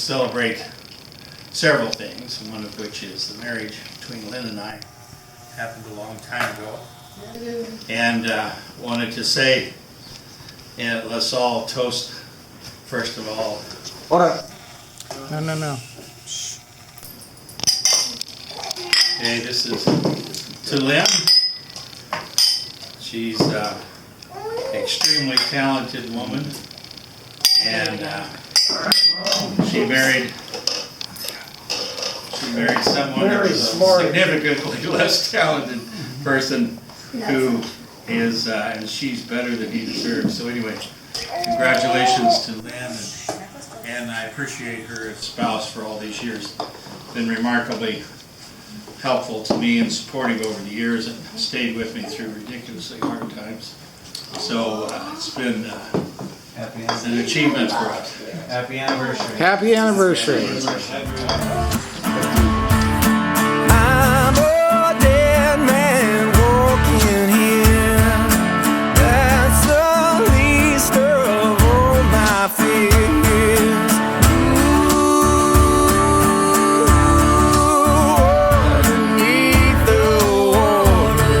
celebrate several things, one of which is the marriage between Lynn and I. Happened a long time ago. And wanted to say, and let's all toast, first of all. Hold up. No. Okay, this is to Lynn. She's an extremely talented woman, and she married someone who was a significantly less talented person who is, and she's better than he deserves. So anyway, congratulations to Lynn, and I appreciate her as spouse for all these years. Been remarkably helpful to me and supportive over the years, and stayed with me through ridiculously hard times. So it's been an achievement for us. Happy anniversary. Happy anniversary. I'm a dead man walking here. That's the least of all my fears. Underneath the water,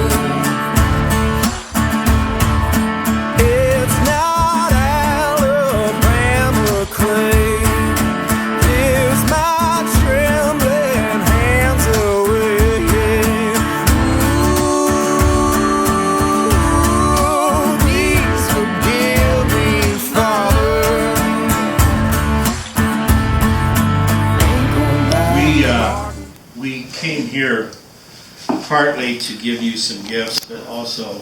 it's not Alabama clay. Gives my trembling hands away. Ooh, please forgive me, Father. We came here partly to give you some gifts, but also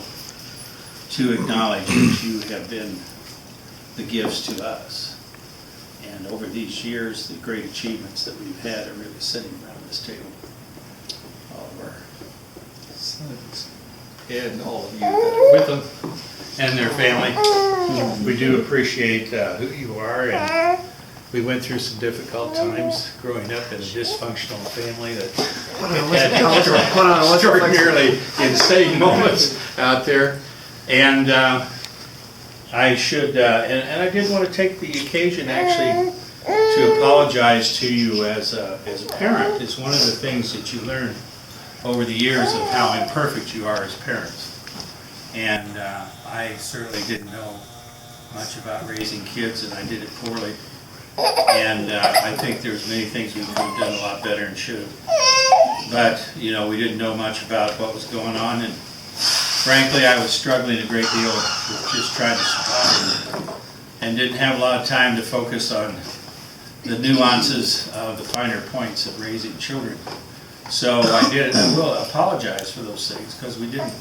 to acknowledge that you have been the gifts to us. And over these years, the great achievements that we've had are really sitting around this table. All of our sons and all of you that are with them and their family. We do appreciate who you are, and we went through some difficult times growing up in a dysfunctional family that had extraordinarily insane moments out there. And I should, and I did want to take the occasion actually to apologize to you as a parent. It's one of the things that you learn over the years of how imperfect you are as parents. And I certainly didn't know much about raising kids, and I did it poorly. And I think there's many things we could have done a lot better and should have. But, you know, we didn't know much about what was going on, and frankly, I was struggling a great deal with just trying to survive, and didn't have a lot of time to focus on the nuances of the finer points of raising children. So I will apologize for those things, because we didn't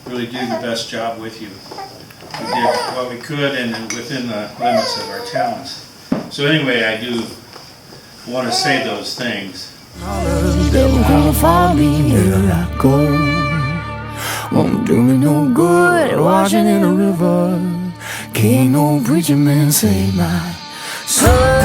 really do the best job with you. We did what we could, and within the limits of our talents. So anyway, I do want to say those things. The devil gonna follow me where I go. Won't do me no good washing in a river. Can't no preacher man save my soul.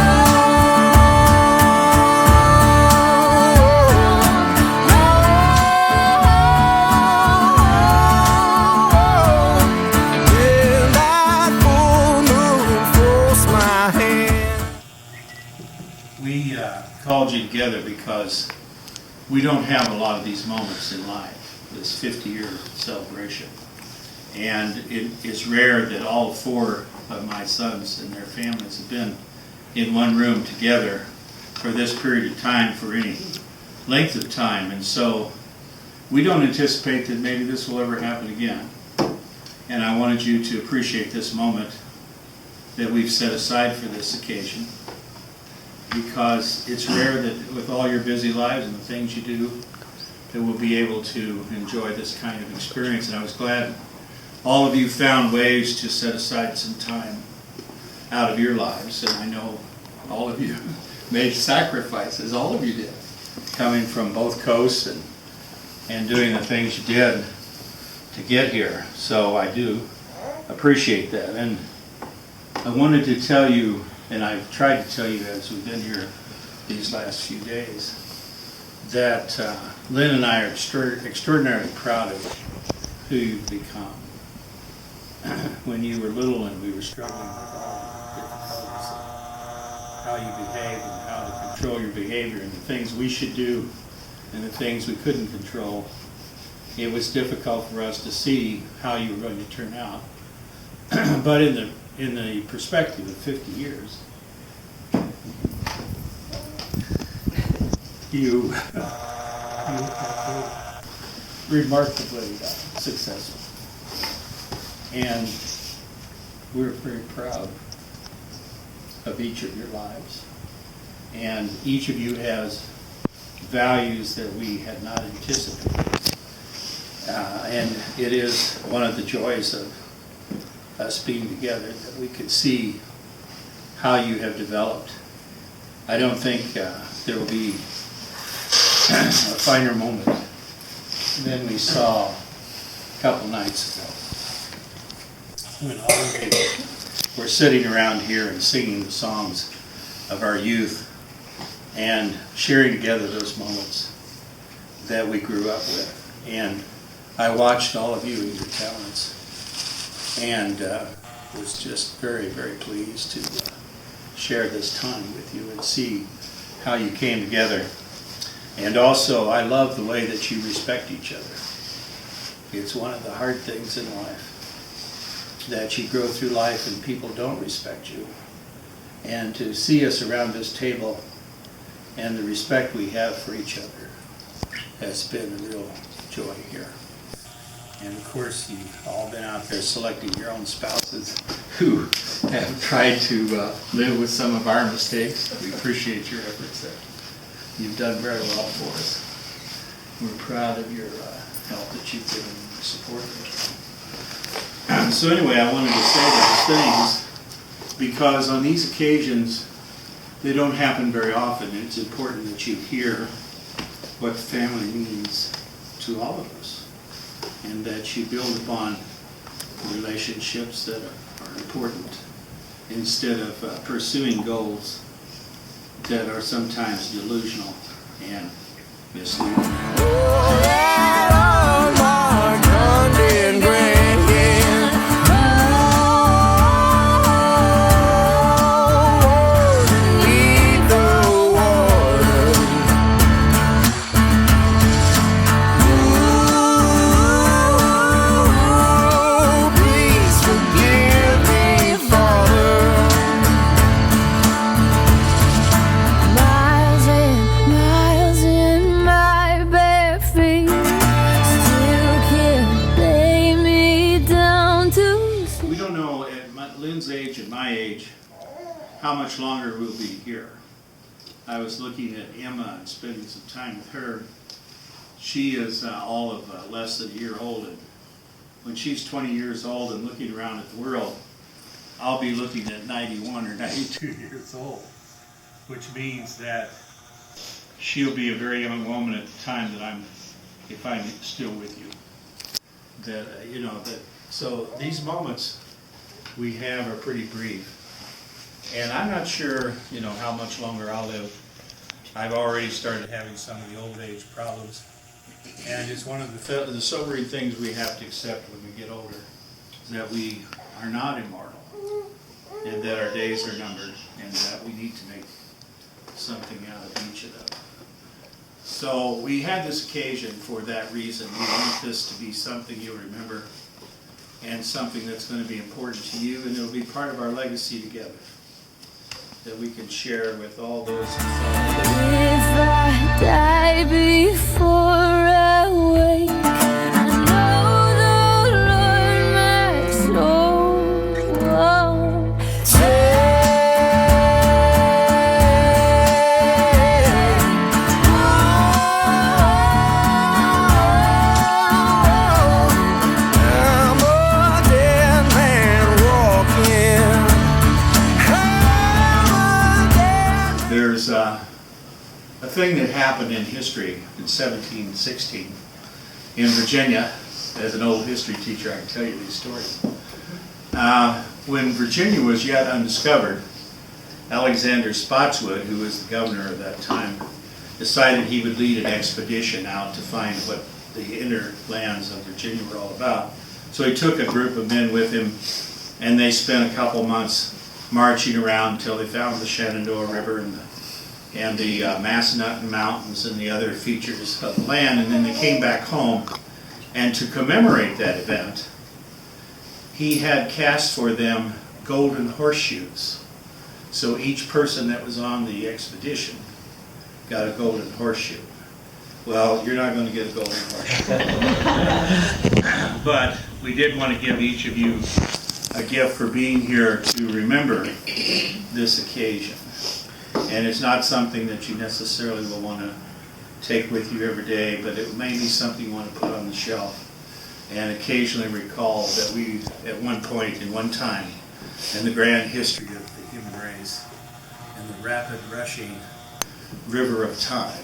We called you together because we don't have a lot of these moments in life, this 50-year celebration. And it is rare that all four of my sons and their families have been in one room together for this period of time, for any length of time. And so we don't anticipate that maybe this will ever happen again. And I wanted you to appreciate this moment that we've set aside for this occasion, because it's rare that with all your busy lives and the things you do, that we'll be able to enjoy this kind of experience. And I was glad all of you found ways to set aside some time out of your lives, and I know all of you made sacrifices, all of you did, coming from both coasts and doing the things you did to get here. So I do appreciate that. And I wanted to tell you, and I've tried to tell you as we've been here these last few days, that Lynn and I are extraordinarily proud of who you've become. When you were little and we were struggling with all the difficulties how you behave and how to control your behavior and the things we should do and the things we couldn't control, it was difficult for us to see how you were going to turn out. But in the perspective of 50 years, you have been remarkably successful. And we're very proud of each of your lives. And each of you has values that we had not anticipated. And it is one of the joys of us being together that we could see how you have developed. I don't think there will be a finer moment than we saw a couple nights ago, when all of you were sitting around here and singing the songs of our youth and sharing together those moments that we grew up with. And I watched all of you and your talents, and was just very, very pleased to share this time with you and see how you came together. And also, I love the way that you respect each other. It's one of the hard things in life, that you grow through life and people don't respect you. And to see us around this table and the respect we have for each other has been a real joy here. And of course, you've all been out there selecting your own spouses who have tried to live with some of our mistakes. We appreciate your efforts there. You've done very well for us. We're proud of your help that you've given and support that. So anyway, I wanted to say those things because on these occasions, they don't happen very often. It's important that you hear what family means to all of us, and that you build upon relationships that are important instead of pursuing goals that are sometimes delusional and misleading. Lynn's age and my age, how much longer we'll be here. I was looking at Emma and spending some time with her. She is all of less than a year old, and when she's 20 years old and looking around at the world, I'll be looking at 91 or 92 years old, which means that she'll be a very young woman at the time that if I'm still with you. So these moments we have are pretty brief. And I'm not sure, how much longer I'll live. I've already started having some of the old age problems. And it's one of the sobering things we have to accept when we get older, is that we are not immortal, and that our days are numbered, and that we need to make something out of each of them. So we had this occasion for that reason. We want this to be something you'll remember, and something that's going to be important to you, and it'll be part of our legacy together that we can share with all those who follow. If I die before I wake, I know the Lord my soul won't take. I'm a dead man walking. There's a thing that happened in history in 1716 in Virginia. As an old history teacher, I can tell you these stories. When Virginia was yet undiscovered, Alexander Spotswood, who was the governor of that time, decided he would lead an expedition out to find what the inner lands of Virginia were all about. So he took a group of men with him, and they spent a couple months marching around until they found the Shenandoah River and the Massanutten Mountains and the other features of the land, and then they came back home. And to commemorate that event, he had cast for them golden horseshoes. So each person that was on the expedition got a golden horseshoe. Well, you're not going to get a golden horseshoe. But we did want to give each of you a gift for being here to remember this occasion. And it's not something that you necessarily will want to take with you every day, but it may be something you want to put on the shelf and occasionally recall that we, at one point, in one time, in the grand history of the human race and the rapid rushing river of time,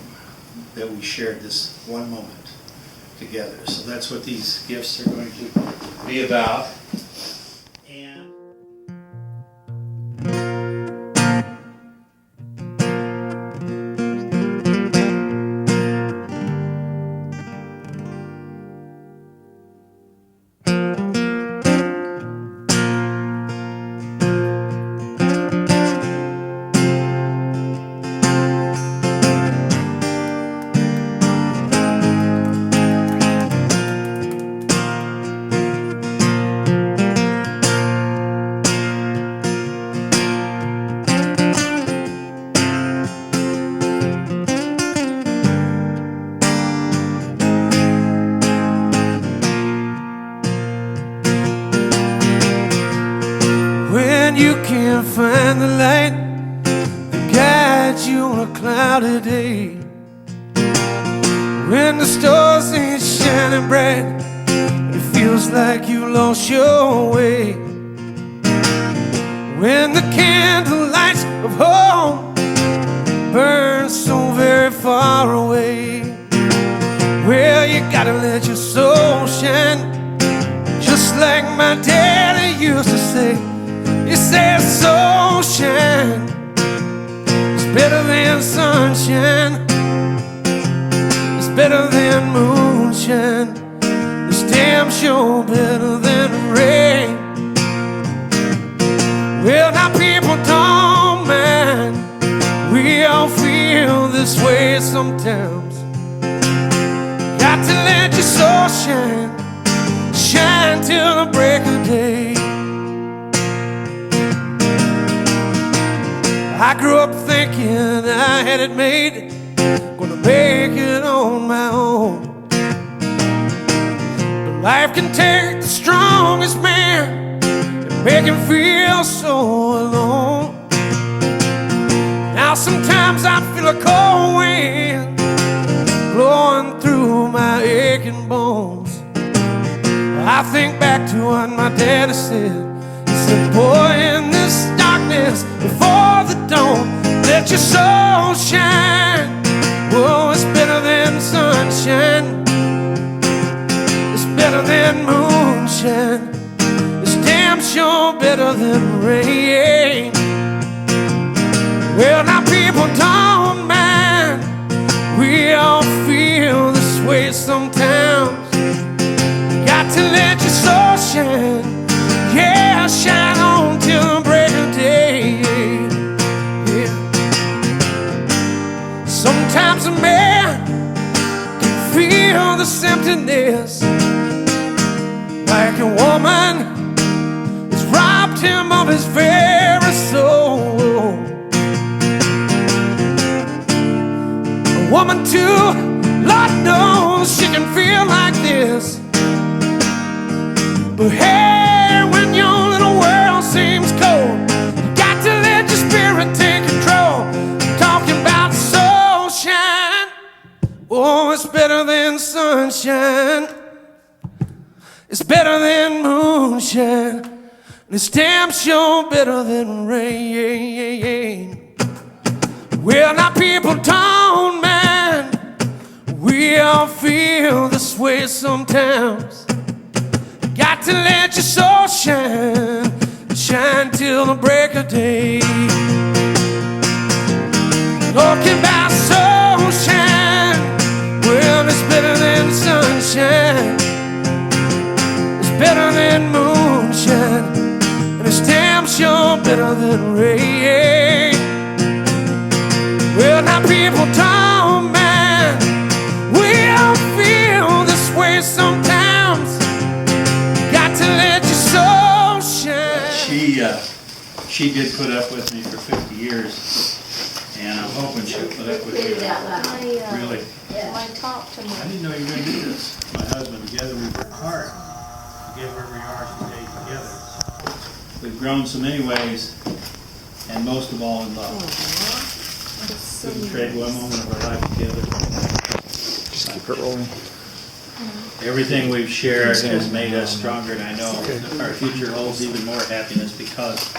that we shared this one moment together. So that's what these gifts are going to be about. And when you can't find the light that guides you on a cloudy day, when the stars ain't shining bright and it feels like you lost your way, when the candle lights of home burn so very far away, well, you gotta let your soul shine, just like my daddy used to say. He said soul shine, it's better than sunshine, it's better than moonshine, it's damn sure better than rain. Well, now people don't mind, we all feel this way sometimes. Got to let your soul shine, shine till the break of day. I grew up thinking I had it made, gonna make it on my own. But life can take the strongest man and make him feel so alone. Now sometimes I feel a cold wind blowing through my aching bones. I think back to what my daddy said. He said, boy, in this darkness before the dawn, let your soul shine. Oh, it's better than sunshine, it's better than moonshine, it's damn sure better than rain. Well, now people don't mind, we all feel this way sometimes. Got to let your soul shine, yeah, shine on till the break of day. Yeah. Sometimes a man can feel this emptiness, like a woman has robbed him of his very soul. A woman too, Lord knows she can feel like this. But hey, when your little world seems cold, you got to let your spirit take control. I'm talking about soul shine. Oh, it's better than sunshine, it's better than moonshine, and it's damn sure better than rain. Well, now people don't mind, we all feel this way sometimes. Got to let your soul shine, shine till the break of day. Talking about soul shine, well, it's better than sunshine, it's better than moonshine, and it's damn I'm sure better than rain. Well, now people don't mind. We all feel this way sometimes. Got to let your soul shine. She did put up with me for 50 years, and I'm hoping she'll put up with you. Really. I talked to I my, didn't know you were going to do this. My husband, together we work hard to get where we are today together. We've grown so many ways, and most of all in love. Couldn't trade one moment of our life together. Just keep it rolling. Everything we've shared has made us stronger, and I know our future holds even more happiness because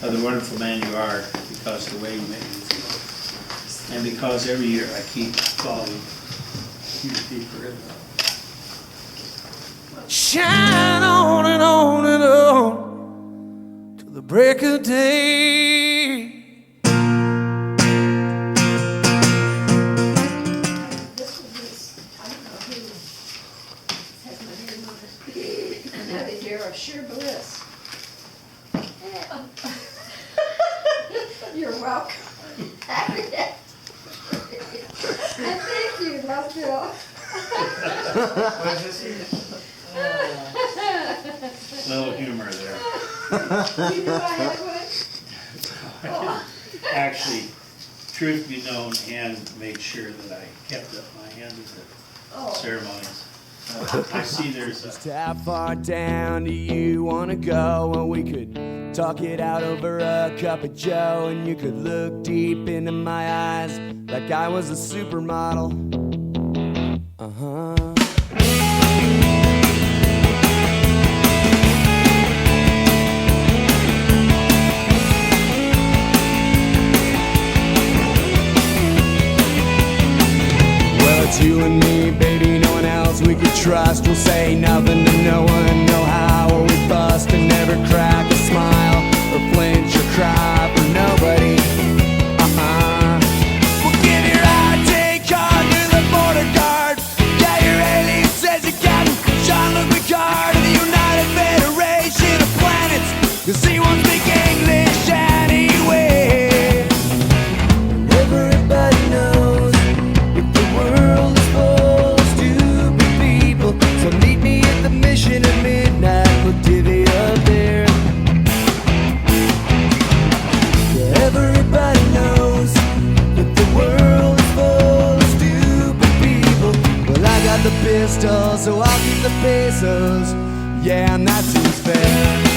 of the wonderful man you are, because of the way you make me feel, and because every year I keep falling you deeper in love. Shine on and on and on till the break of day. this was, I don't know who has my name on it. Another year of sheer bliss. You're welcome. And thank you, love Bill. Little humor there. You knew I had one? Actually, truth be known, Ann made sure that I kept up my hand at the ceremonies. I see there's a... How far down do you wanna go? Well, we could talk it out over a cup of joe, and you could look deep into my eyes like I was a supermodel. Well, it's you and me, baby, no one else we could trust. We'll say nothing to no one, know how or we bust and never crack a smile or flinch or cry for nobody. We'll give your ID card to the border guard. Yeah, your alien says you're Captain Jean-Luc Picard of the United Federation of Planets, 'cause he won't speak English anyway. Everybody knows if the world is full of stupid people, so meet me at the mission at midnight. We'll divvy up there. Everybody knows that the world is full of stupid people. Well, I got the pistol, so I'll keep the pesos. Yeah, and that seems fair.